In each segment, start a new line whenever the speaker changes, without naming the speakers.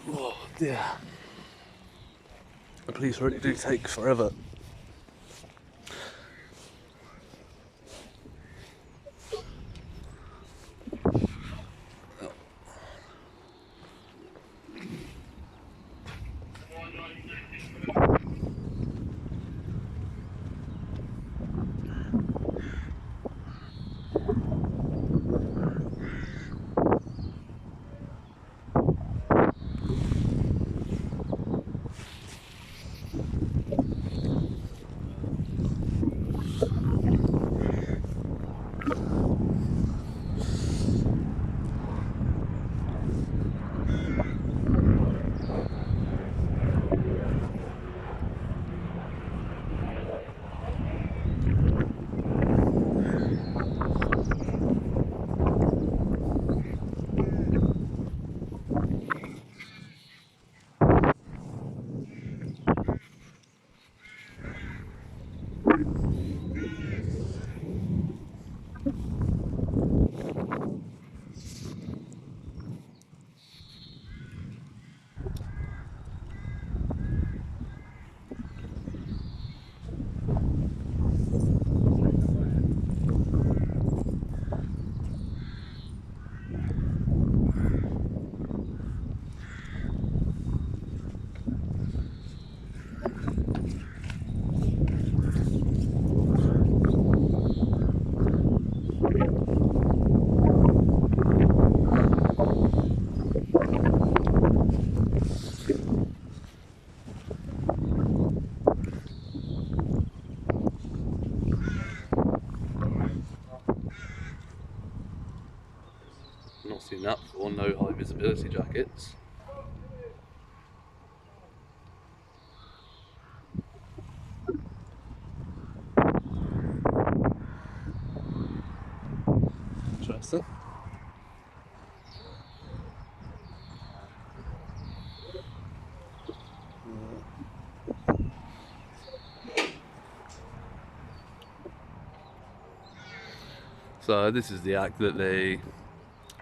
Oh dear. The police really do take forever. Not seen that before, no high visibility jackets. Interesting. So this is the act that they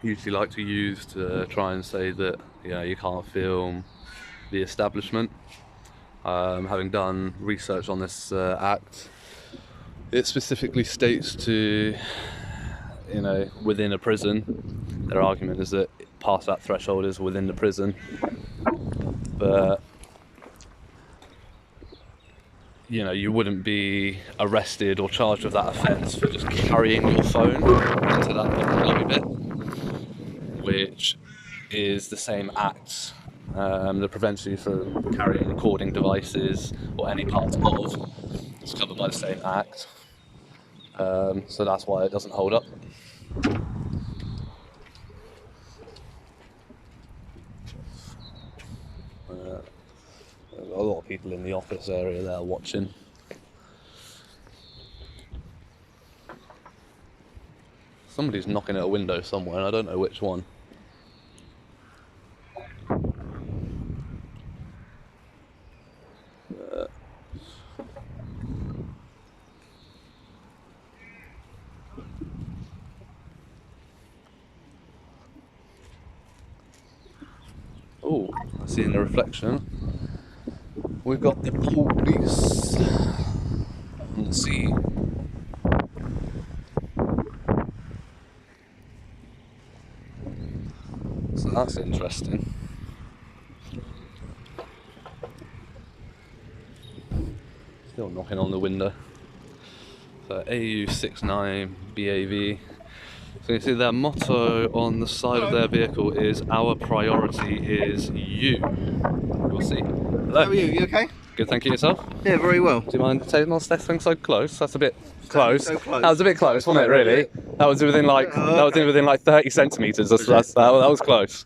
usually like to use to try and say that, you know, you can't film the establishment. Having done research on this act, it specifically states to, you know, within a prison. Their argument is that past that threshold is within the prison, but you know, you wouldn't be arrested or charged with that offence for just carrying your phone into that public lobby bit, which is the same act that prevents you from carrying recording devices or any part of. It's covered by the same act, so that's why it doesn't hold up. There's a lot of people in the office area there watching. Somebody's knocking at a window somewhere, and I don't know which one. Oh, I see in the reflection. We've got the police on the scene. So that's interesting. Still knocking on the window. So AU69BAV. So you see their motto on the side of their vehicle is "Our priority is you." We'll see. Hello.
How are you? You okay?
Good, thank you. Yourself?
Yeah, very well.
Do you mind stepping so close? That's a bit close.
So close.
That was a bit close, wasn't it? Really? That was within like within like 30 centimeters. That was close.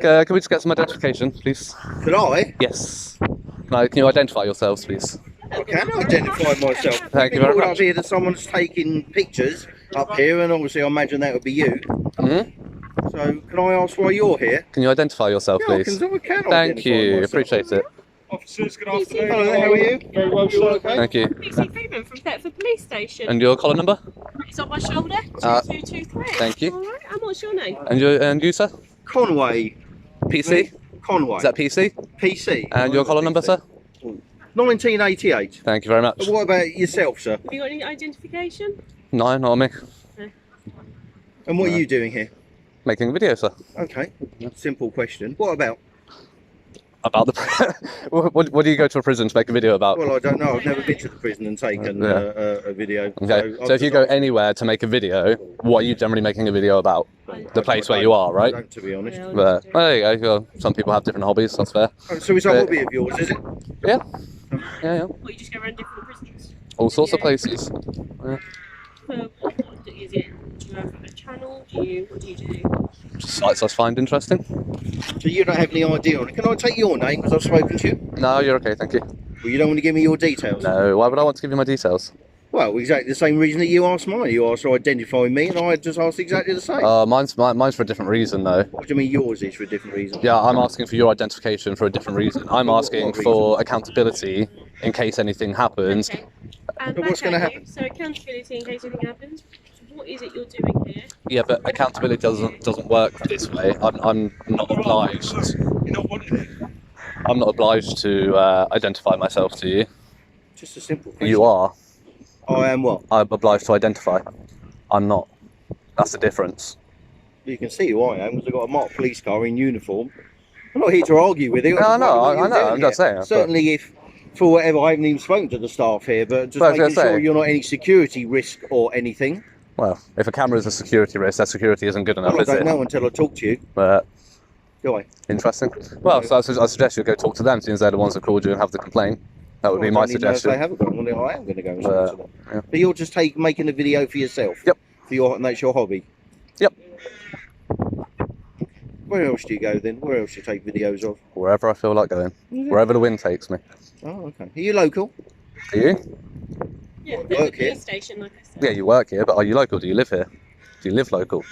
Can we just get some identification, please?
Could I?
Yes. Can you identify yourselves, please?
I can identify myself.
Thank you very much.
Up here that someone's taking pictures up here, and obviously I imagine that would be you.
Mm-hmm.
So can I ask why you're here?
Can you identify yourself,
Yeah,
please?
I can
Thank you.
identify myself.
Appreciate it.
Officers, good afternoon.
Hello there, how are you?
Very well, sir.
Okay.
Thank you.
PC Freeman from Thetford Police Station.
And your collar number?
It's on my shoulder. 2223.
Thank you.
Alright, and what's your name?
And you, sir?
Conway.
PC?
Conway.
Is that PC?
PC.
And your collar number, sir?
1988.
Thank you very much.
What about yourself, sir?
Have you got any identification?
No, not me.
And what are you doing here?
Making a video, sir.
Okay. Simple question. What about?
About the what do you go to a prison to make a video about?
Well, I don't know. I've never been to the prison and taken a video.
Okay, so if you go anywhere to make a video, what are you generally making a video about? The place where you are, right?
I don't, to be honest.
But well, there you go. Some people have different hobbies. That's fair.
So it's a hobby of yours, is it?
Yeah. Yeah.
Or you just go around different prisons?
All sorts of places. Yeah.
Well, what is it? Do you have a channel? What do you do?
Just sites I find interesting.
So you don't have any idea on it. Can I take your name because I've spoken to you?
No, you're okay, thank you.
Well, you don't want to give me your details?
No, why would I want to give you my details?
Well, exactly the same reason that you asked mine. You asked to identify me, and I just asked exactly the same.
Mine's for a different reason, though.
What do you mean yours is for a different reason?
Yeah, I'm asking for your identification for a different reason. I'm asking for accountability in case anything happens.
Okay. And
But what's
back
going to
at
happen?
you. So accountability in case anything happens. So what is it you're doing here?
Yeah, but accountability doesn't work this way. I'm not obliged.
You're not wanting it.
I'm not obliged to identify myself to you.
Just a simple question.
You are.
I am what?
I'm obliged to identify. I'm not. That's the difference.
You can see who I am because I've got a marked police car in uniform. I'm not here to argue with you.
No, I know,
I
I'm just saying, but-
Certainly if, for whatever, I haven't even spoken to the staff here, but just
Well, I was
making
gonna
sure
say-
you're not any security risk or anything.
Well, if a camera is a security risk, that security isn't good enough,
Well, I
is
don't
it?
know until I talk to you.
But
Do I?
interesting. Well, so I suggest you go talk to them, since they're the ones that called you and have the complaint. That would be my
I don't even know if
suggestion.
they haven't got one. I am going to go and speak to them.
Yeah.
But you're just making a video for yourself?
Yep.
And that's your hobby?
Yep.
Where else do you go then? Where else do you take videos of?
Wherever I feel like going. Wherever the wind takes me.
Oh, okay. Are you local?
Are you?
Yeah,
Work
the
here.
police station, like I said.
Yeah, you work here, but are you local? Do you live here? Do you live local?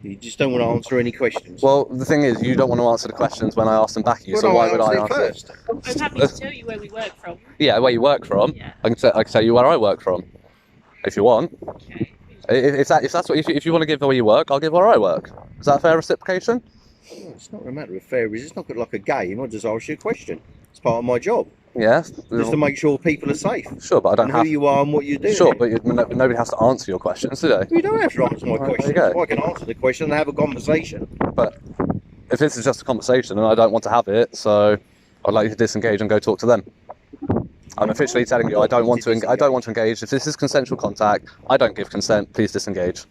You just don't want to answer any questions.
Well, the thing is, you don't want to answer the questions when I ask them back at you,
Well,
so
no,
why would I
it
answer?
first?
I'm happy to tell you where we work from.
Yeah, where you work from.
Yeah.
I can tell you where I work from, if you want.
Okay.
If you want to give where you work, I'll give where I work. Is that a fair reciprocation?
Well, it's not a matter of fair. It's not like a game. I just ask you a question. It's part of my job,
Yes.
just to make sure people are safe.
Sure, but I don't
and
have.
who you are and what you're doing.
Sure, but nobody has to answer your questions, do they?
You don't have to answer my
Well, there you
questions.
go.
I can answer the question and have a conversation.
But if this is just a conversation and I don't want to have it, so I'd like you to disengage and go talk to them. I'm officially telling you I don't want to engage. If this is consensual contact, I don't give consent. Please disengage.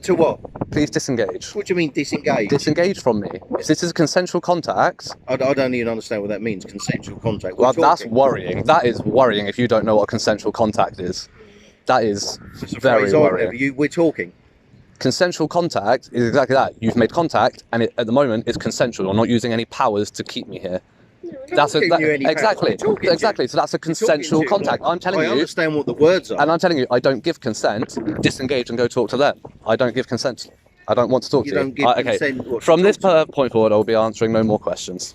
To what?
Please disengage.
What do you mean disengage?
Disengage from me. If this is consensual contact,
I don't even understand what that means. Consensual contact.
well,
We're
that's
talking.
worrying. That is worrying if you don't know what consensual contact is. That is
It's a
very
phrase I've
worrying.
never- We're talking.
Consensual contact is exactly that. You've made contact, and at the moment it's consensual. You're not using any powers to keep me here. That's
not giving you any powers.
exactly,
I'm talking to you.
exactly. So that's a consensual
Talking to you.
contact. I'm telling
I
you,
understand what the words are.
and I'm telling you, I don't give consent. Disengage and go talk to them. I don't give consent. I don't want to talk
You
to you.
don't give
Okay.
consent what to
From this
talk to.
point forward, I will be answering no more questions.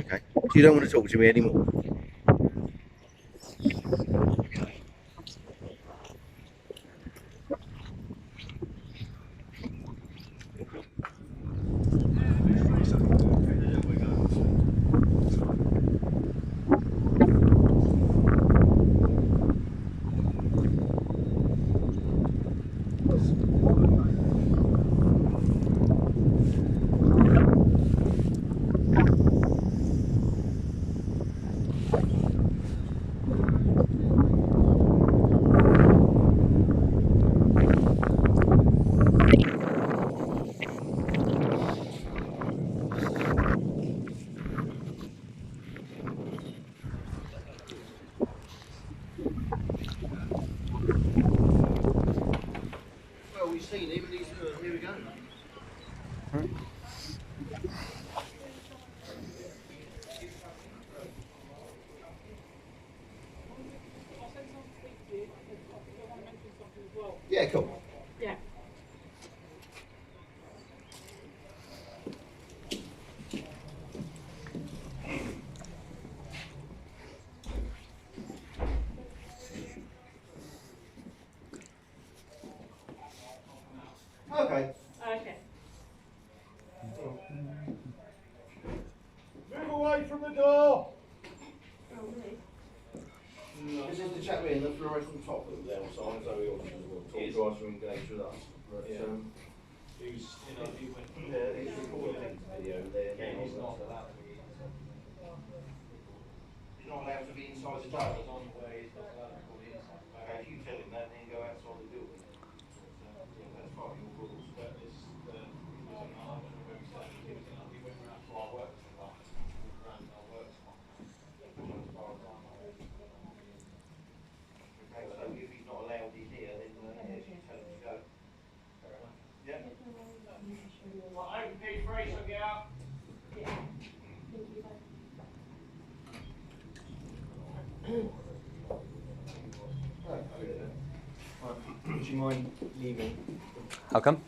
Okay. So you don't want to talk to me anymore. Well, we've seen him. Here we go. Yeah, cool.
Yeah.
Okay.
Okay.
Move away from the door.
Oh, really?
This is the chap in the fluorescent top that was outside, so he obviously will talk to us or engage with us. But,
He was, he went.
yeah, he's recording the video there.
He's not allowed to be.
He's not allowed to be inside the door.
On the way, he's not allowed to be inside.
Okay, if you tell him that, then go outside the building. That's part of your rules.
But this, he was in the house, he went around to our work spot. Around our work spot.
Okay, so if he's not allowed in here, then yes, you tell him to go. Yeah.
Right, open P3, so get out.
Would you mind leaving?
How come?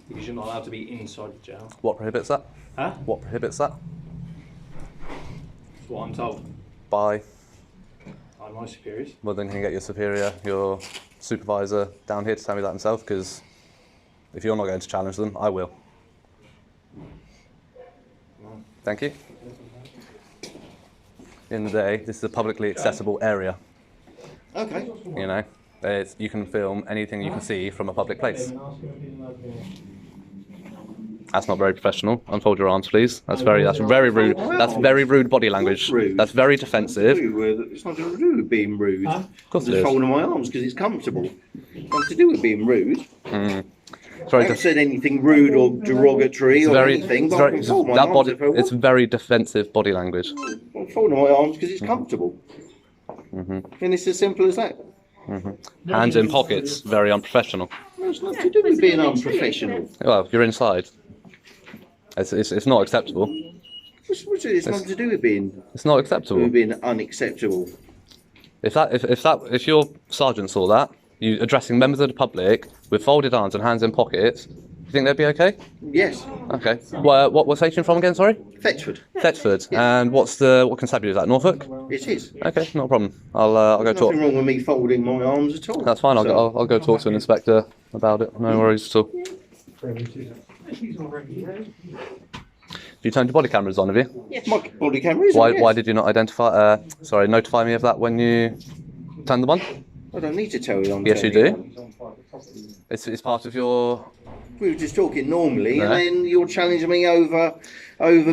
Because you're not allowed to be inside the jail.
What prohibits that?
Huh?
What prohibits that?
That's what I'm told
By,
by my superiors.
well then can you get your superior, your supervisor down here to tell me that himself, because if you're not going to challenge them, I will. Thank you. In the day, this is a publicly accessible area.
Okay.
You know, you can film anything you can see from a public place. That's not very professional. Unfold your arms, please. That's very rude. That's very rude body language.
Rude.
That's very defensive.
It's not to do with being rude.
Huh?
Of course
I'm
it
just
is.
folding my arms because it's comfortable. It's not to do with being rude.
It's
I
very,
haven't said anything rude or derogatory
it's
or
very,
anything,
it's
but I
very,
can fold my
that
arms
body,
if I want.
it's very defensive body language.
I'm folding my arms because it's comfortable. And it's as simple as that.
Hands in pockets, very unprofessional.
No, it's not to do with being unprofessional.
Well, if you're inside, it's not acceptable.
It's nothing to do with being
It's not acceptable.
unacceptable.
If your sergeant saw that, you addressing members of the public with folded arms and hands in pockets, you think they'd be okay?
Yes.
Okay. What station from again? Sorry.
Thetford.
Thetford.
Yeah.
And what constabulary is that? Norfolk.
It is.
Okay, not a problem. I'll go talk.
Nothing wrong with me folding my arms at all.
That's fine. I'll go talk to an inspector about it. No worries at all. You turned your body cameras on, have you?
Yes.
My body camera is.
Why did you not notify me of that when you turned them on?
I don't need to tell you.
Yes, you do. It's part of your.
We were just talking normally,
No.
and then you're challenging me over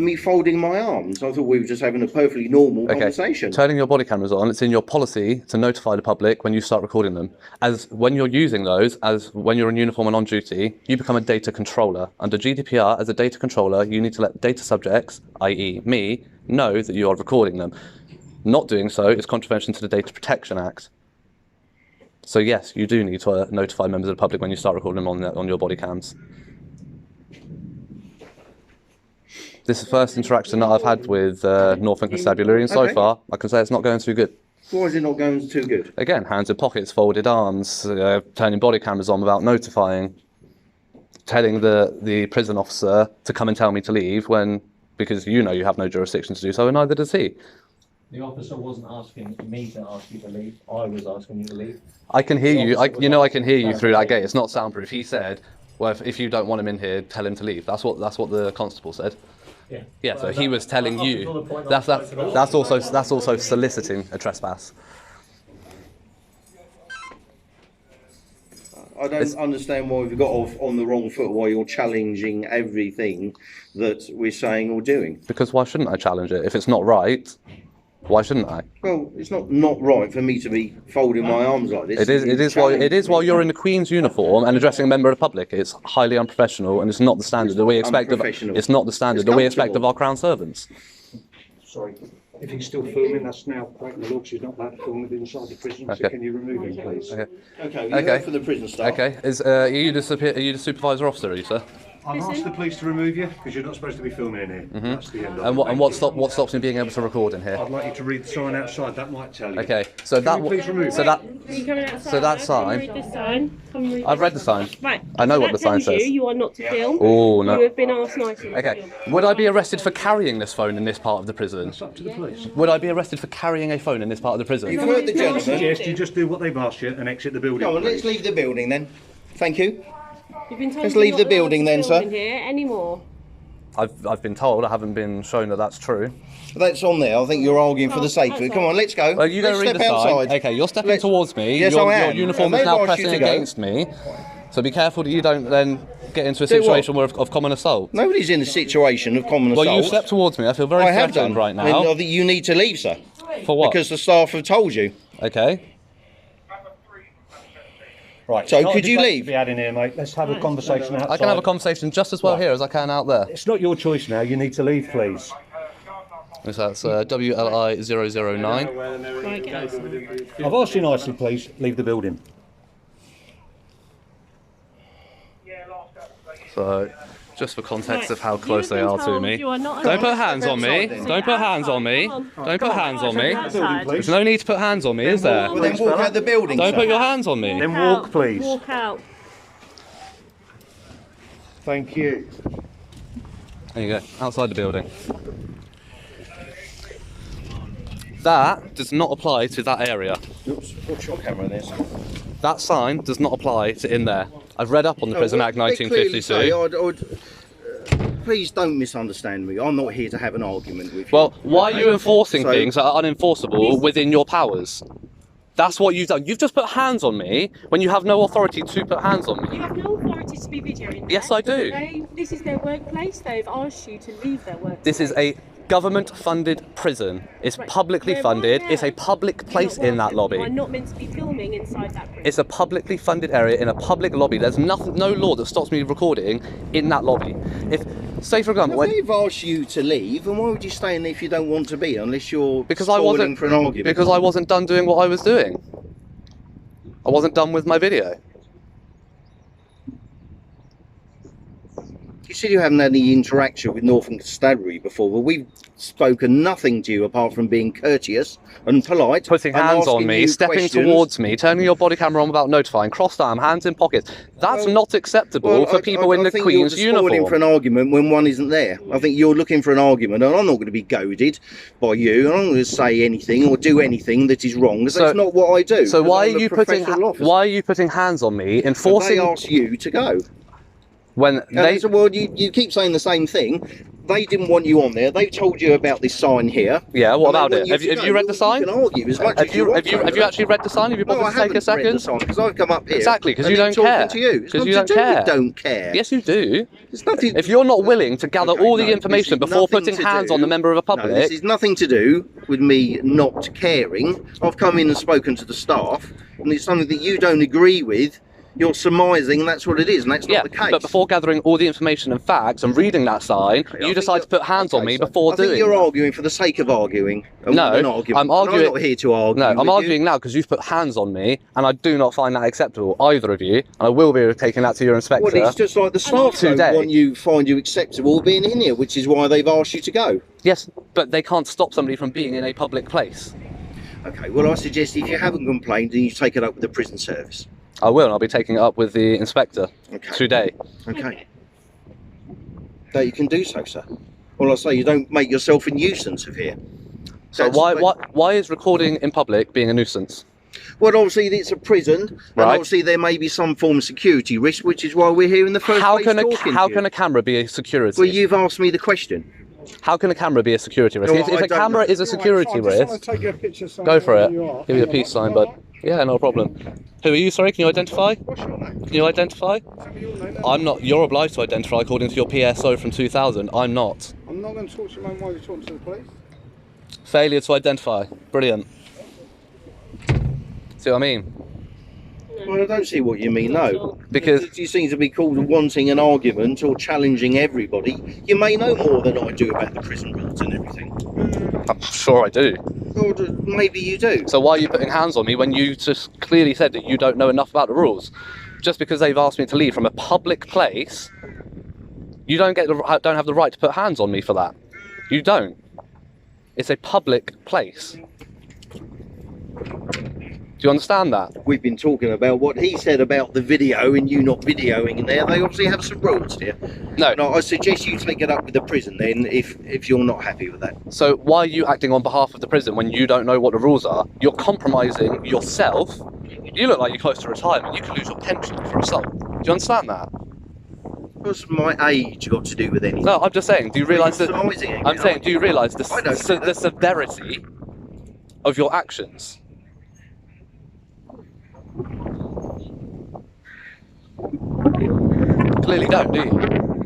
me folding my arms. I thought we were just having a perfectly normal conversation.
Turning your body cameras on, it's in your policy to notify the public when you start recording them. As when you're using those, as when you're in uniform and on duty, you become a data controller. Under GDPR, as a data controller, you need to let data subjects, i.e. me, know that you are recording them. Not doing so is contravention to the Data Protection Act. So yes, you do need to notify members of the public when you start recording them on your body cams. This is the first interaction that I've had with Norfolk Constabulary, and so
Okay.
far, I can say it's not going too good.
Why is it not going too good?
Again, hands in pockets, folded arms, turning body cameras on without notifying, telling the prison officer to come and tell me to leave because you know you have no jurisdiction to do so, and neither does he.
The officer wasn't asking me to ask you to leave. I was asking you to leave.
I can hear you. I can hear you through that gate. It's not soundproof. He said, "Well, if you don't want him in here, tell him to leave." That's what the constable said.
Yeah.
Yeah. So he was telling
Up
you.
until the point
That's
I spoke about.
that's also soliciting a trespass.
I don't understand why we've got off on the wrong foot, why you're challenging everything that we're saying or doing.
Because why shouldn't I challenge it? If it's not right, why shouldn't I?
Well, it's not right for me to be folding my arms like this.
It is while you're in the Queen's uniform and addressing a member of the public. It's highly unprofessional, and it's not the standard that we expect of.
Unprofessional.
It's not the standard
It's
that we expect of
comfortable.
our Crown servants.
Sorry, if he's still filming, that's now breaking the law, 'cause he's not allowed to film within inside the prison, so
Okay.
can you remove him, please?
Okay.
Okay, you
Okay.
heard from the prison staff.
Okay. Are you the supervisor officer, are you, sir?
I've asked the police to remove you, because you're not supposed to be filming in here. That's the end of
And
it.
what stops me being able to record in here?
I'd like you to read the sign outside, that might tell you.
Okay. So
Can
that
you please remove
so
it?
that
Are you coming outside?
So that
Come
sign-
read this sign. Come read
I've
this
read the sign.
Right.
I know
so
what
that
the sign
tells
says.
You are not to film.
Oh, no.
You have been asked nicely. not to
Okay.
film.
Would I be arrested for carrying this phone in this part of the prison?
It's up to the police.
Would I be arrested for carrying a phone in this part of the prison?
You've heard the
I
gentleman.
suggest you just do what they've asked you and exit the building,
Go on, let's
please.
leave the building then. Thank you.
You've been told
Let's
you're
leave
not
the
allowed
building
to
then,
film
sir.
in here anymore.
I've been told. I haven't been shown that that's true.
That's on there. I think you're arguing for the sake of it. Come on, let's go.
Well, you go
Let's
read
step
the sign.
outside.
Okay, you're stepping
Let's-
towards me.
Yes,
your,
I am.
Your uniform
And
is now
they've asked you
pressing
to go.
against me. So be careful that you don't then get into a
Do what?
situation of common assault.
Nobody's in a situation of common assault.
Well, you stepped towards me. I feel very
I have
threatened
done.
right
And
now.
I think you need to leave, sir.
For what?
Because the staff have told you.
Okay.
Right.
So
not a
could you
debate
leave?
To be had in here, mate. Let's have a conversation outside.
I can have a conversation just as well
Right.
here as I can out there.
It's not your choice now. You need to leave, please.
So that's WLI 009.
Right, get outside.
I've asked you nicely, please. Leave the building.
So, just for context of how
Right,
close
you've
they
been
are to
told
me.
you are not
Don't put
allowed
hands
to
on me.
outside then.
Don't put hands on me.
Come on.
Don't put hands on me.
Outside.
Please.
There's no need to put hands on me, is there?
Well, then walk out the building,
Don't
sir.
put your hands on me.
Then
Out.
walk, please.
Walk out.
Thank you.
There you go, outside the building. That does not apply to that area.
Oops, what's your camera there, sir?
That sign does not apply to in there. I've read up on the Prison Act
They clearly say,
1952.
please don't misunderstand me. I'm not here to have an argument with you.
Well, why are you enforcing
So-
things that are unenforceable within your powers? That's what you've done. You've just put hands on me when you have no authority to put hands on me.
You have no authority to be videoing there.
Yes, I do.
This is their workplace. They've asked you to leave their workplace.
This is a government-funded prison. It's
Right.
publicly
We're
funded.
right
It's a
there.
public
You're
place
not
in that
welcome.
lobby.
You are not meant to be filming inside that prison.
It's a publicly funded area in a public lobby. There's nothing, no law that stops me recording in that lobby. If, say for example,
If
when,
they've asked you to leave, and why would you stay in there if you don't want to be, unless you're
because I
spoiling
wasn't
for an argument?
because I wasn't done doing what I was doing. I wasn't done with my video.
You said you haven't had any interaction with Northern Constabulary before, but we've spoken nothing to you apart from being courteous and polite.
Putting
and
hands on
asking
me,
you
stepping
questions.
towards me, turning your body camera on without notifying, crossed arm, hands in pockets. That's not acceptable for people in the Queen's
you're spoiling
uniform.
for an argument when one isn't there. I think you're looking for an argument, and I'm not going to be goaded by you. And I'm not going to say anything or do anything that is wrong, because that's not what I do.
So why
I'm
are
a
you putting
professional officer.
hands on me,
And
enforcing?
they asked you to go.
When they
said, well, you keep saying the same thing. They didn't want you on there. They told you about this sign here.
Yeah, what about
and
it?
they
Have
want
you read the sign?
You can argue as much as you want.
Have you actually read the sign? Have you bothered to take a second?
Read the sign because I've come up here.
Exactly, because you
and
don't
then
care.
talking to you. It's
Because you
nothing
don't
to do
care.
with don't care.
Yes, you do.
It's nothing.
If you're not willing to gather
Okay,
all the
no,
information
this is
before
nothing
putting
to
hands
do-
on the member of a public,
No, this is nothing to do with me not caring. I've come in and spoken to the staff, and it's something that you don't agree with. You're surmising, and that's what it is, and that's not the case.
but before gathering all the information and facts and reading that sign, you decide to put hands on me before
I think
doing.
you're arguing for the sake of arguing. And
No,
we're not arguing.
I'm arguing.
I'm not here to argue.
No, I'm
with
arguing now because you've put hands on me, and I do not find that acceptable, either of you. And I will be taking that to your inspector.
Well, it's just like the staff
today.
don't find you acceptable being in here, which is why they've asked you to go.
Yes, but they can't stop somebody from being in a public place.
Okay, well, I suggest if you haven't complained, then you take it up with the prison service.
I will, and I'll be taking it up with the inspector today.
Okay. That you can do so, sir. Well, I say you don't make yourself a nuisance of here.
So why is recording in public being a nuisance?
Well, obviously it's a prison, and
Right.
obviously there may be some form of security risk, which is why we're here in the first
How
place
can
talking
a camera be a security?
Well, you've asked me the question.
How can a camera be a security risk?
No,
If
I
a
don't
camera
know.
is a security risk, go for it. Give me a peace sign, bud. Yeah, no problem. Who are you, sorry? Can you identify?
What's your name?
Can you identify?
Tell me your name.
I'm not. You're obliged to identify according to your PSO from 2000. I'm not.
I'm not going to talk to you, man, while you're talking to the police.
Failure to identify. Brilliant. See what I mean?
Well, I don't see what you mean, no.
Because
You seem to be called wanting an argument or challenging everybody. You may know more than I do about the prison rules and everything.
I'm sure I do.
Or maybe you do.
So why are you putting hands on me when you just clearly said that you don't know enough about the rules? Just because they've asked me to leave from a public place, you don't have the right to put hands on me for that. You don't. It's a public place. Do you understand that?
We've been talking about what he said about the video and you not videoing in there. They obviously have some rules here.
No.
I suggest you take it up with the prison then if you're not happy with that.
So why are you acting on behalf of the prison when you don't know what the rules are? You're compromising yourself. You look like you're close to retirement. You could lose your pension for assault. Do you understand that?
What's my age got to do with anything?
No, I'm just saying, do you realise that...
Surmising
I'm saying, do you realise
I don't see
the severity of your actions? Clearly don't, do you?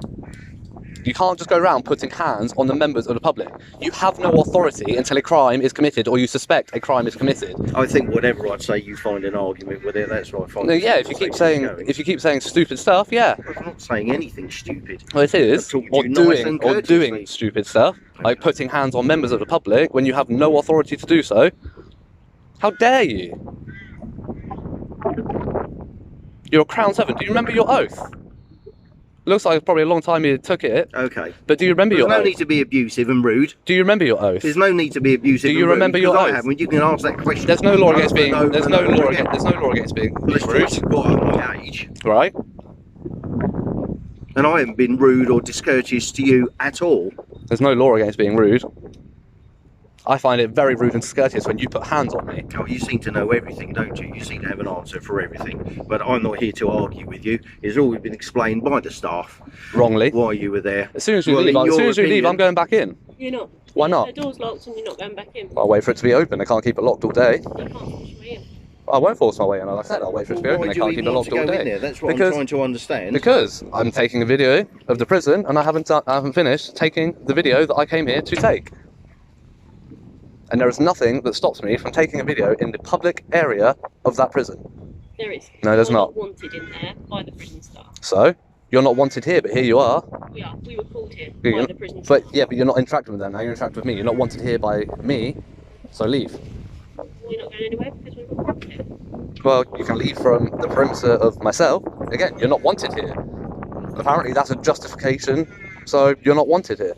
You can't just go around putting hands on the members of the public. You have no authority until a crime is committed or you suspect a crime is committed.
I think whatever I'd say, you find an argument with it. That's what I find.
No, yeah, if you keep saying stupid stuff, yeah.
I'm not saying anything stupid.
Well, it is.
I've talked to
Or
you nice and
doing
courteously.
stupid stuff, like putting hands on members of the public when you have no authority to do so. How dare you? You're a Crown Servant. Do you remember your oath? Looks like it's probably a long time you took it.
Okay.
But do you remember
There's
your
no
oath?
need to be abusive and rude.
Do you remember your oath?
There's no need to be abusive.
Do you
and rude,
remember your
because I
oath?
haven't. You can ask that question.
There's no law against
over
being.
and over
There's
and
no
over
law
again.
against. There's no law against being
Unless
rude,
you've got at my age,
right?
and I haven't been rude or discourteous to you at all.
There's no law against being rude. I find it very rude and discourteous when you put hands on me.
Oh, you seem to know everything, don't you? You seem to have an answer for everything. But I'm not here to argue with you. It's always been explained by the staff
Wrongly.
why you were there.
As soon as you
Well,
leave,
in your opinion-
I'm going back in.
You're not.
Why not?
The door's locked and you're not going back in.
I'll wait for it to be open. I can't keep it locked all day.
You can't push me in.
I won't force my way in. Like I said, I'll wait for it to be
Why
open. I
do you
can't
even
keep it
want
locked
to
all
go in
day.
there? That's what
Because-
I'm trying to understand.
Because I'm taking a video of the prison and I haven't finished taking the video that I came here to take. And there is nothing that stops me from taking a video in the public area of that prison.
There is.
No, there's
You're
not.
wanted in there by the prison staff.
So, you're not wanted here, but here you are.
We are. We were called here
Yeah,
by
you're-
the prison staff.
But yeah, but you're not interacting with them now, you're interacting with me. You're not wanted here by me, so leave.
We're not going anywhere because we were called here.
Well, you can leave from the perimeter of myself. Again, you're not wanted here. Apparently that's a justification, so you're not wanted here.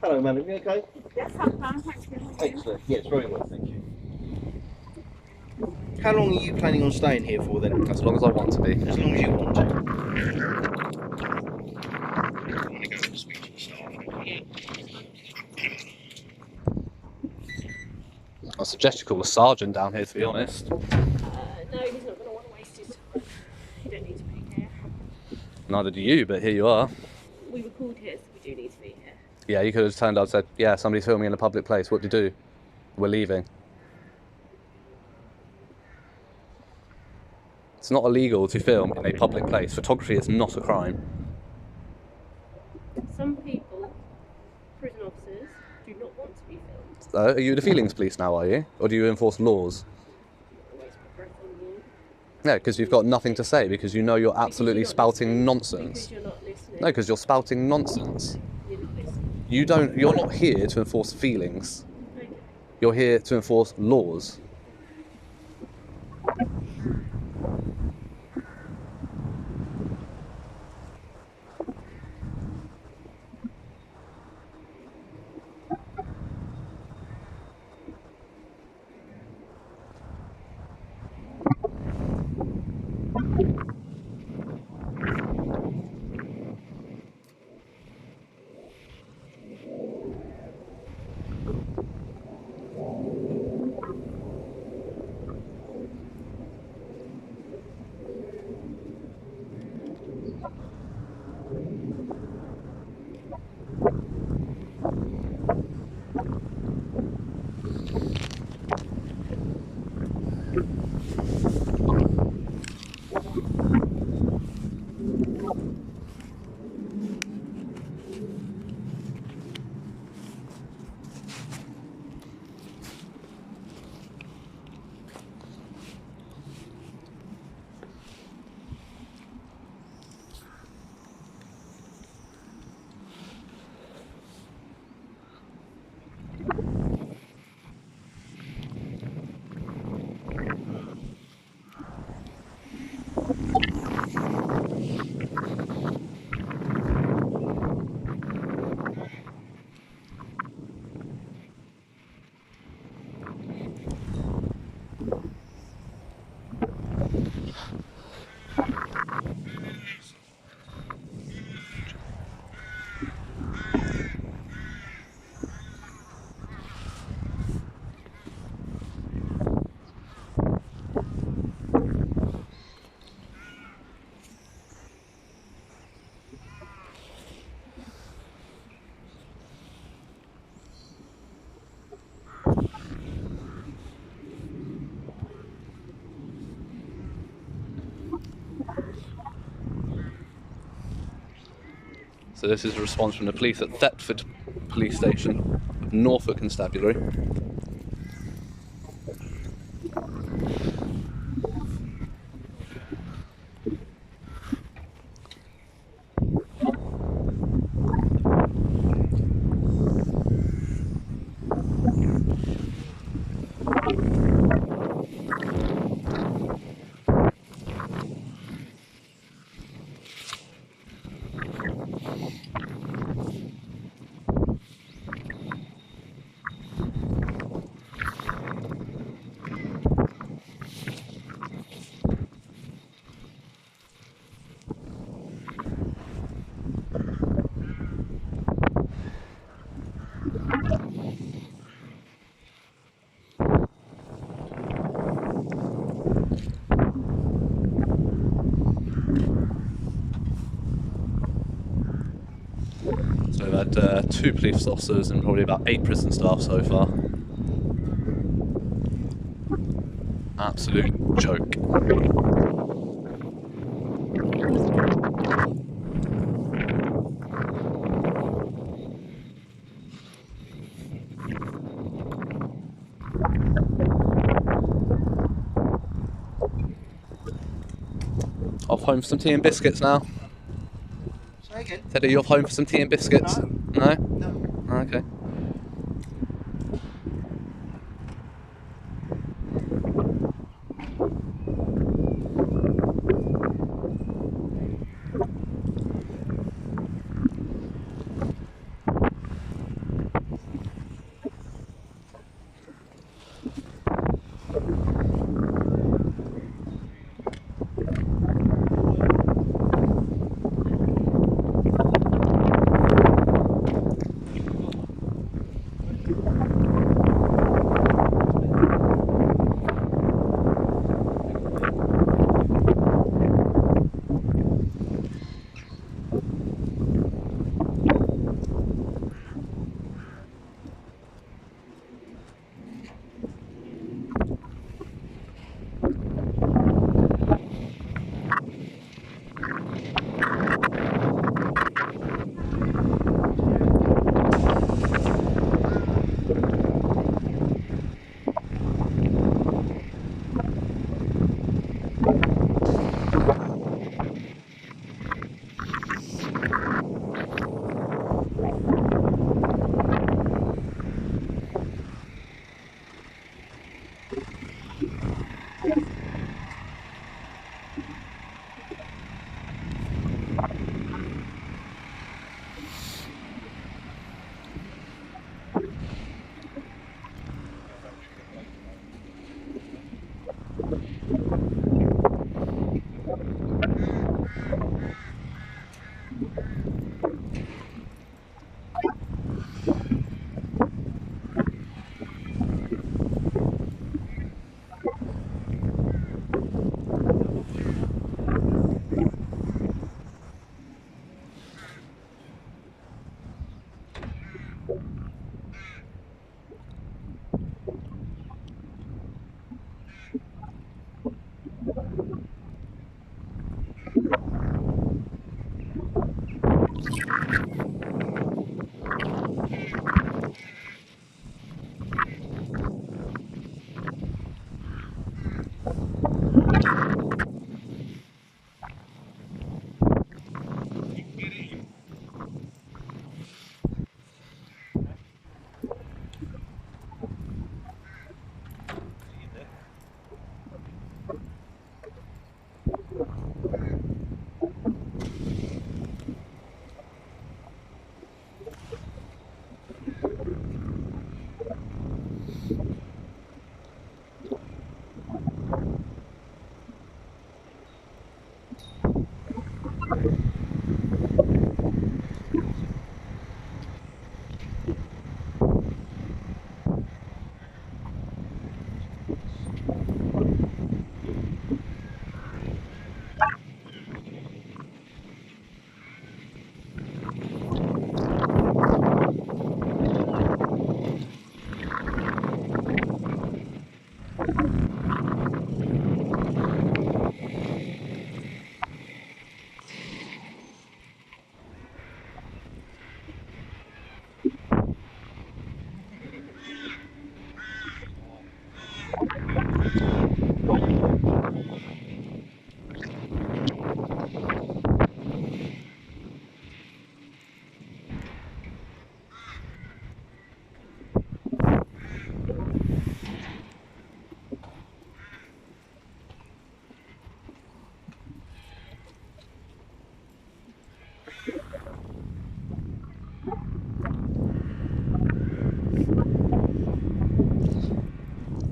Hello, madam. You okay?
Yes, I'm fine, thanks for having me.
Excellent. Yes, very well, thank you. How long are you planning on staying here for then?
As long as I want to be.
As long as you want to. I want to go and speak to the staff.
I suggest you call a sergeant down here, to be honest.
No, he's not going to want to waste his time. You don't need to be here.
Neither do you, but here you are.
We were called here, so we do need to be here.
Yeah, you could have turned up and said, yeah, somebody's filming in a public place. What do you do? We're leaving. It's not illegal to film in a public place. Photography is not a crime.
Some people, prison officers, do not want to be filmed.
Are you the feelings police now, are you? Or do you enforce laws?
Always put breath on you.
No, because you've got nothing to say, because you know you're absolutely
Because you're not
spouting
listening.
nonsense.
Because you're not listening.
No, because you're spouting nonsense.
You're not listening.
You're not here to enforce feelings.
Okay.
You're here to enforce laws. So this is a response from the police at Thetford Police Station, Norfolk Constabulary. So we've had 2 police officers and probably about 8 prison staff so far. Absolute joke. Off home for some tea and biscuits now.
Say again?
Said, are you off home for some tea and biscuits? No?
No.
Okay.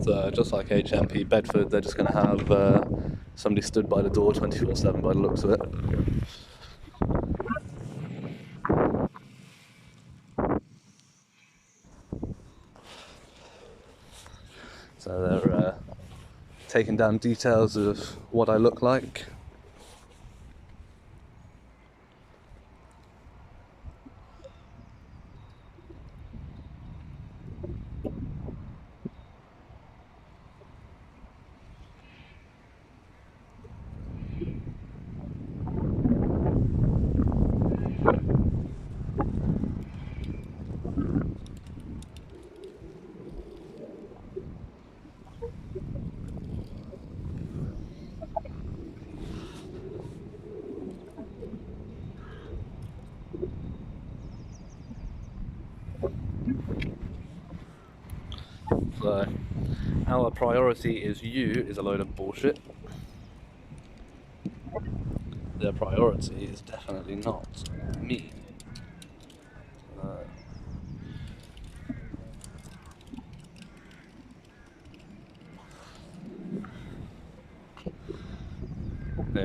So just like HMP Bedford, they're just going to have somebody stood by the door 24/7 by the looks of it. So they're taking down details of what I look like. So our priority is you is a load of bullshit. Their priority is definitely not me.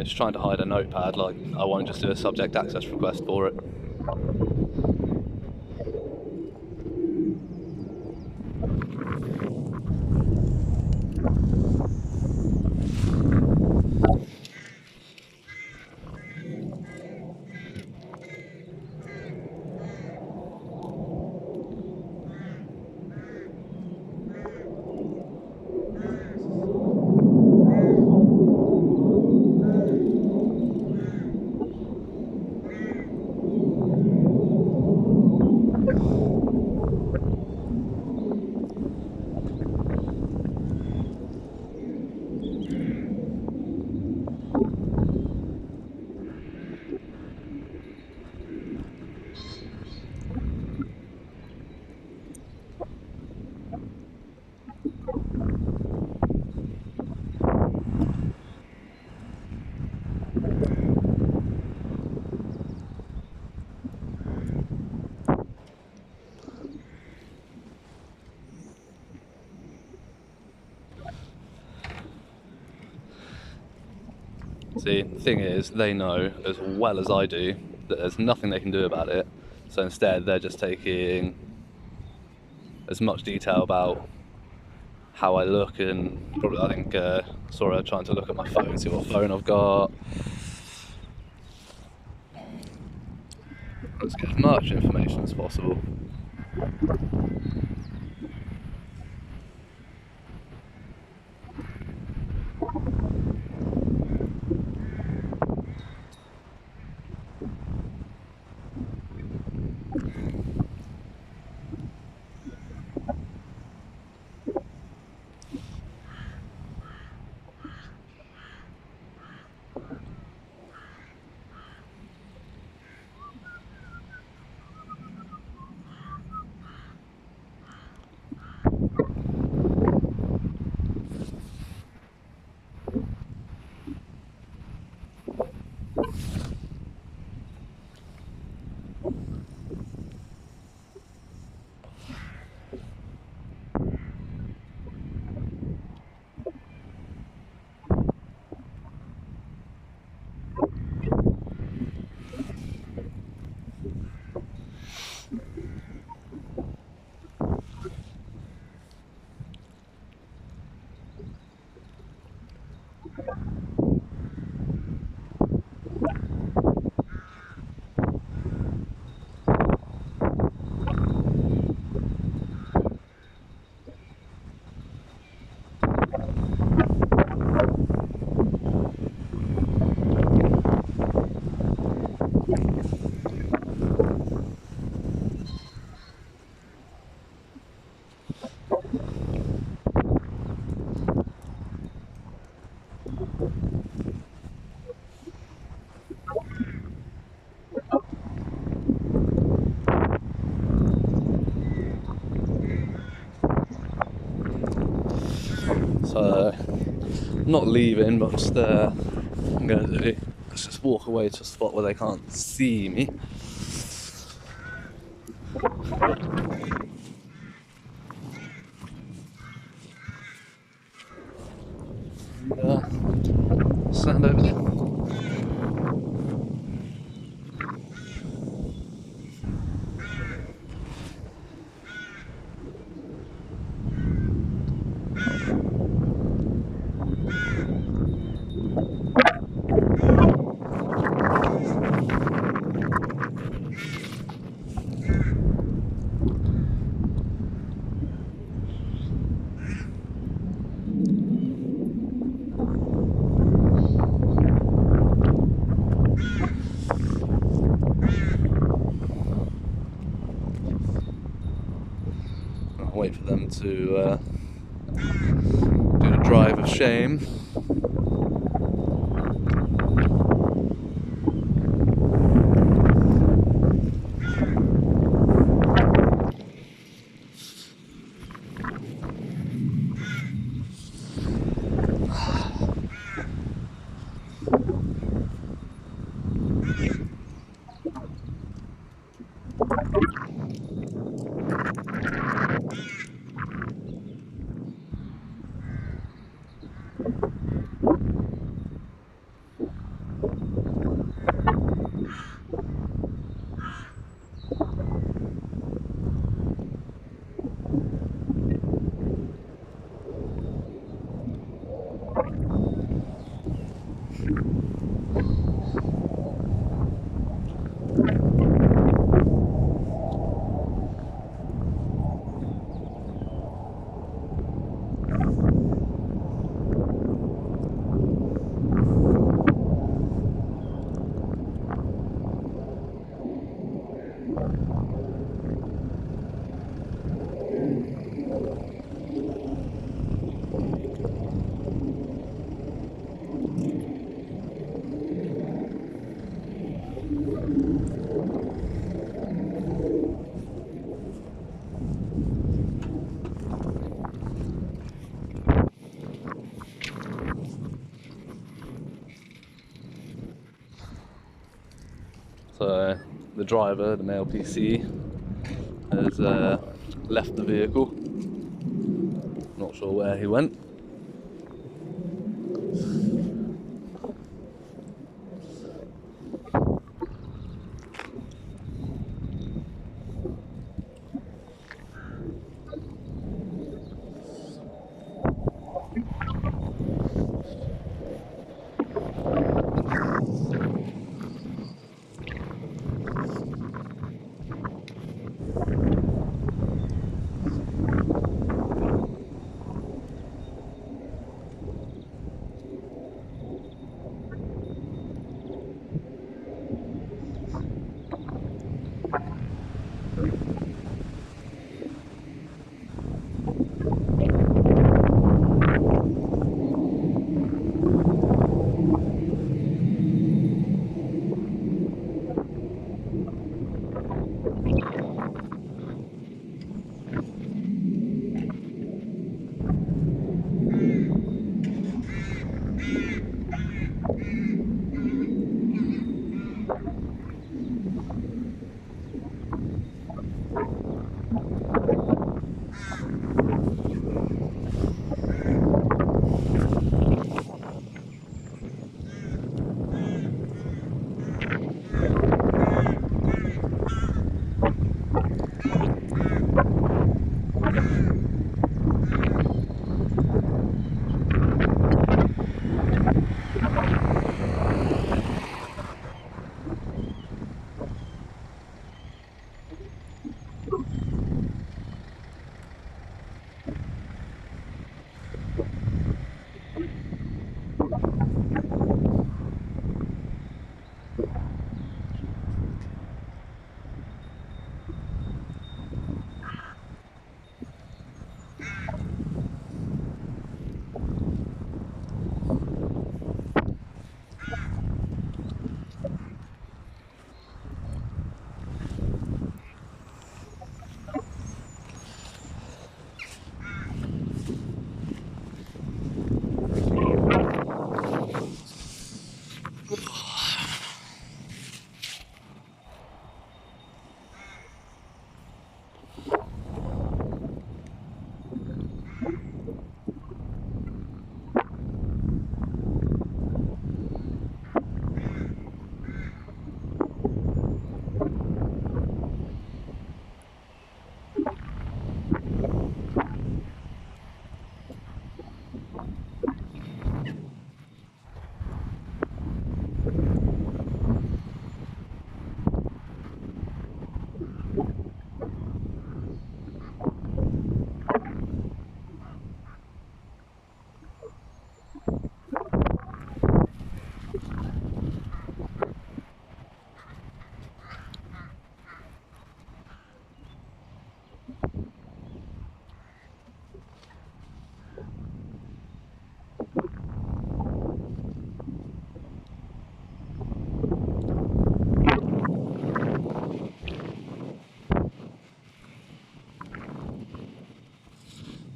it's trying to hide a notepad, like, I won't just do a subject access request for it. See, the thing is, they know as well as I do that there's nothing they can do about it, so instead they're just taking as much detail about how I look, and probably, I think, saw her trying to look at my phone, see what phone I've got. Let's get as much information as possible. So, not leaving, but just I'm going to do, let's just walk away to a spot where they can't see me. Stand over there. Wait for them to do the drive of shame. So the driver, the male PC, has left the vehicle. Not sure where he went.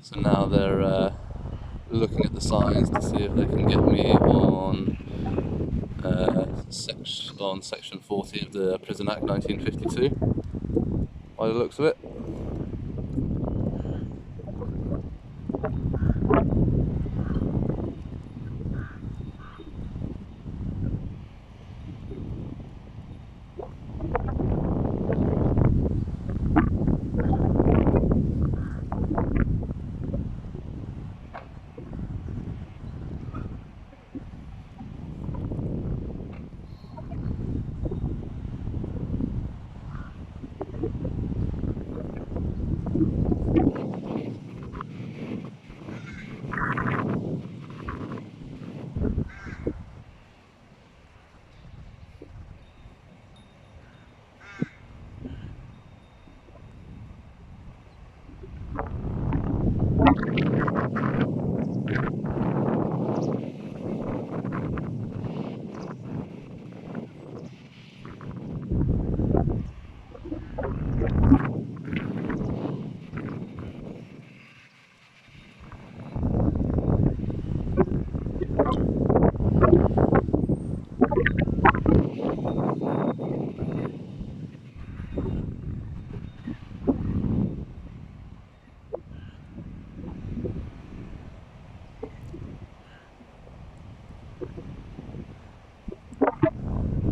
So now they're looking at the signs to see if they can get me on section 40 of the Prison Act 1952, by the looks of it.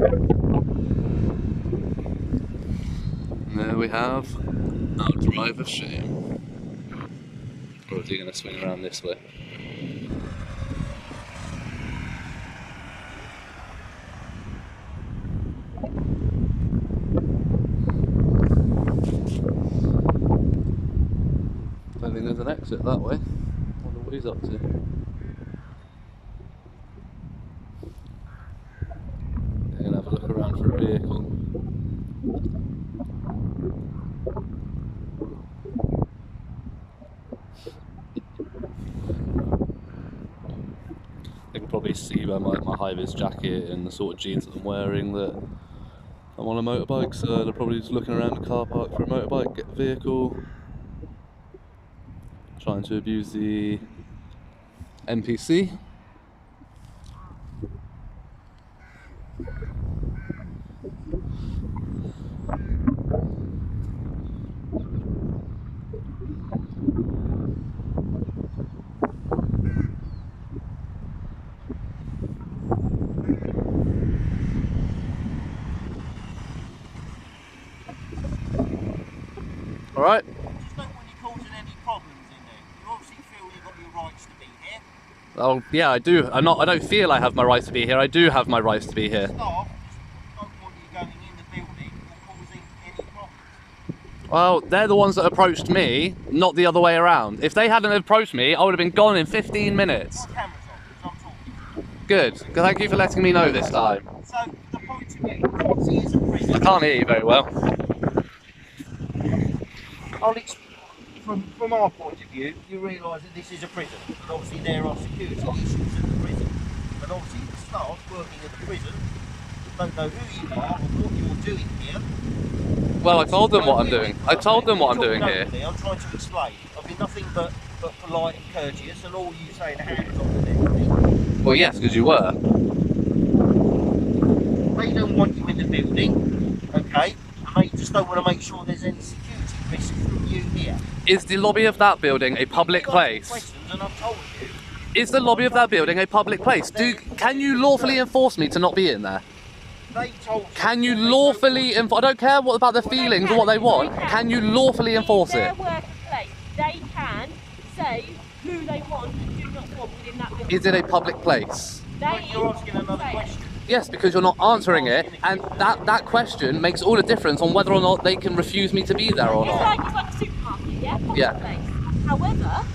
And there we have our drive of shame. Or is he going to swing around this way? Don't think there's an exit that way. Wonder what he's up to. They're going to have a look around for a vehicle. They can probably see by my high-vis jacket and the sort of jeans that I'm wearing that I'm on a motorbike, so they're probably just looking around the car park for a motorbike vehicle, trying to abuse the NPC. All right.
Just don't want you causing any problems in there. You obviously feel you've got your rights to be here.
Oh yeah, I do. I don't feel I have my rights to be here. I do have my rights to be here.
Staff just don't want you going in the building or causing any problems.
Well, they're the ones that approached me, not the other way around. If they hadn't approached me, I would have been gone in 15 minutes.
My camera's on, because I'm talking.
Good. Thank you for letting me know this time.
So, the point of view, obviously is a prison.
I can't hear you very well.
From our point of view, you realise that this is a prison. And obviously there are security issues at the prison. And obviously the staff working at the prison don't know who you are or what you're doing here.
Well, I told them what I'm doing. I told them what I'm doing here.
I'm trying to explain. I've been nothing but polite and courteous, and all you saying hands on and everything.
Well, yes, because you were.
They don't want you in the building, okay? And they just don't want to make sure there's any security risk from you here.
Is the lobby of that building a public place?
Questions, and I've told you.
Is the lobby of that building a public place? Can you lawfully enforce me to not be in there?
They told you.
Can you lawfully enforce? I don't care what about their feelings or what they want. Can you lawfully enforce it?
Their workplace, they can say who they want and do not want within that building.
Is it a public place?
But you're asking another question.
Yes, because you're not answering it, and that question makes all the difference on whether or not they can refuse me to be there or not.
It's like a supermarket, yeah? Public
Yeah.
place. However,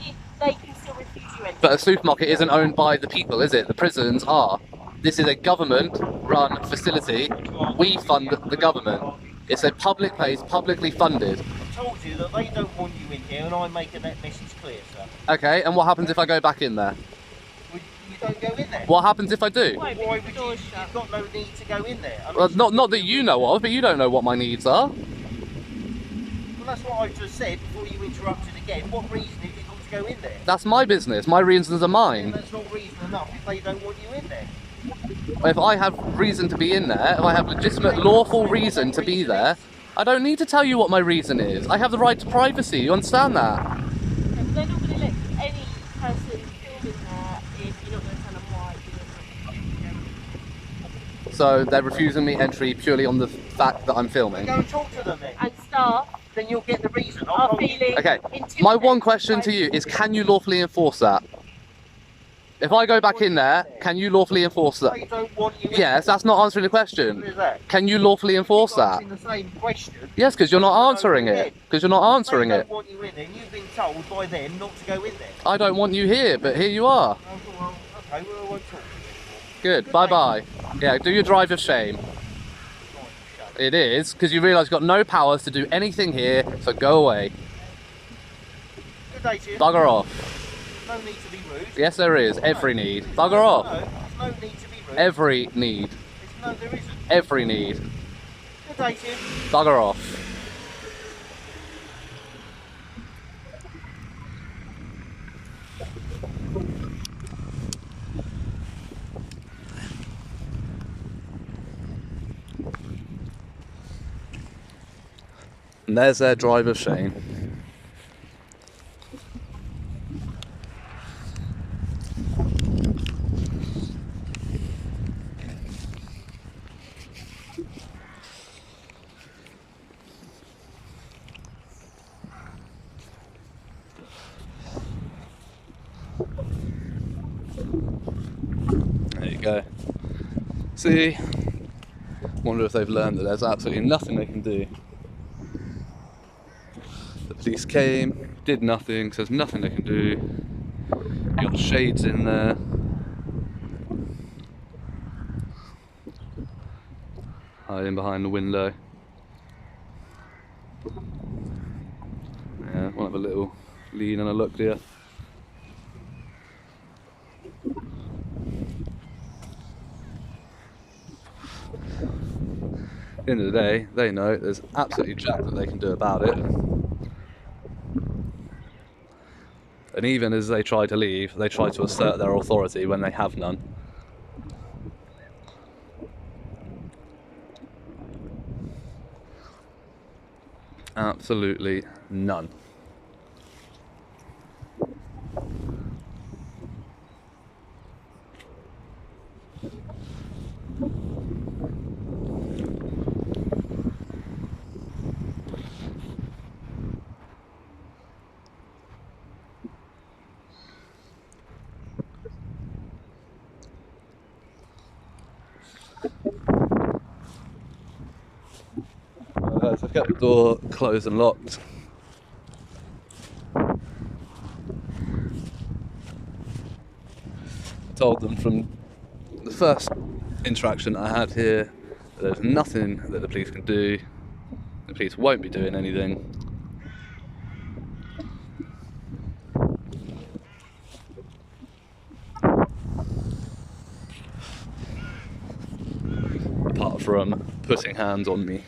if they can still refuse you entry.
But a supermarket isn't owned by the people, is it? The prisons are. This is a government-run facility. We fund the government. It's a public place, publicly funded.
I told you that they don't want you in here, and I'm making that message clear, sir.
Okay, and what happens if I go back in there?
You don't go in there.
What happens if I do?
Why
Why would
the
you?
door's shut?
You've got no need to go in there.
Well, not that you know of, but you don't know what my needs are.
Well, that's what I just said before you interrupted again. What reason have you got to go in there?
That's my business. My reasons are
And
mine.
that's not reason enough if they don't want you in there.
If I have reason to be in there, if I have legitimate, lawful reason to be there, I don't need to tell you what my reason is. I have the right to privacy. You understand that?
Okay, well, they're not going to let any person film in there if you're not going to tell them why you're not.
So they're refusing me entry purely on the fact that I'm filming.
Go and talk to them then.
And staff
Then you'll get the reason. I'll
are
tell you.
feeling
Okay,
intimidated
my one question to
by-
you is, can you lawfully enforce that? If I go back in there, can you lawfully enforce that?
They don't want you in
Yes, that's not answering the
What
question.
is that?
Can you lawfully enforce
You're
that?
asking the same question.
Yes, because you're not answering it. Because you're not answering
They
it.
don't want you in there. You've been told by them not to go in there.
I don't want you here, but here you are.
Oh, well, okay, well, I won't talk to you
Good, bye-bye. Yeah, do your drive of shame.
anymore.
It is, because you realise you've got no powers to do anything here, so go away.
Good day to you.
Bugger off.
No need to be rude.
Yes, there is. Every need. Bugger off.
No, there's no need to be rude.
Every need.
No, there isn't.
Every need.
Good day to you.
Bugger off. And there's their drive of shame. There you go. See? Wonder if they've learned that there's absolutely nothing they can do. The police came, did nothing, so there's nothing they can do. You got shades in there. Hiding behind the window. Yeah, we'll have a little lean and a look here. At the end of the day, they know there's absolutely jack that they can do about it. And even as they try to leave, they try to assert their authority when they have none. Absolutely none. So I've kept the door closed and locked. I told them from the first interaction I had here that there's nothing that the police can do. The police won't be doing anything. Apart from putting hands on me.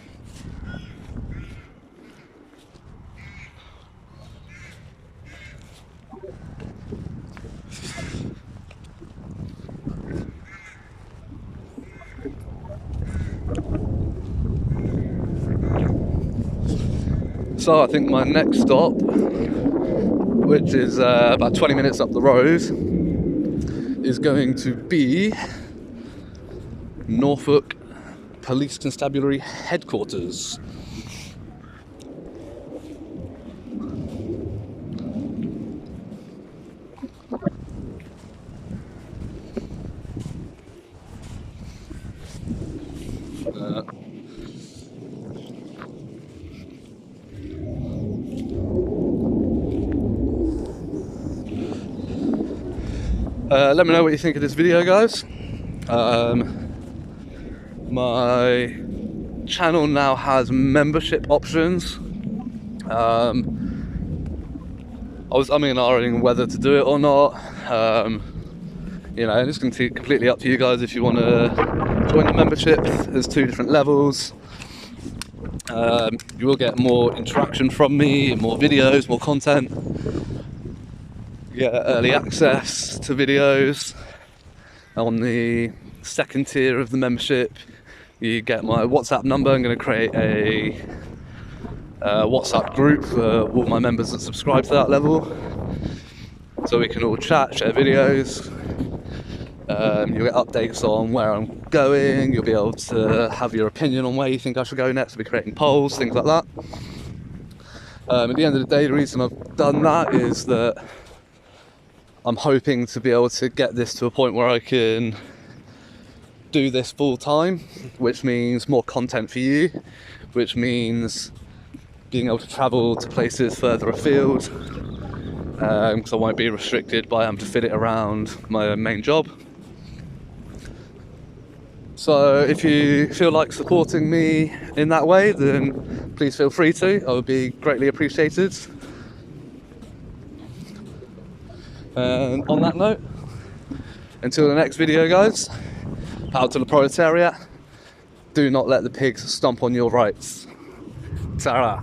So I think my next stop, which is about 20 minutes up the road, is going to be Norfolk Police Constabulary Headquarters. Let me know what you think of this video, guys. My channel now has membership options. I was umming and ahhing whether to do it or not. You know, it's going to be completely up to you guys if you want to join the membership. There's 2 different levels. You will get more interaction from me, more videos, more content. You get early access to videos. On the second tier of the membership, you get my WhatsApp number. I'm going to create a WhatsApp group for all my members that subscribe to that level, so we can all chat, share videos. You'll get updates on where I'm going. You'll be able to have your opinion on where you think I should go next. We'll be creating polls, things like that. At the end of the day, the reason I've done that is that I'm hoping to be able to get this to a point where I can do this full time, which means more content for you, which means being able to travel to places further afield, because I won't be restricted by having to fit it around my main job. So if you feel like supporting me in that way, then please feel free to. I would be greatly appreciated. And on that note, until the next video, guys, out to the proletariat. Do not let the pigs stomp on your rights. Ta-ra.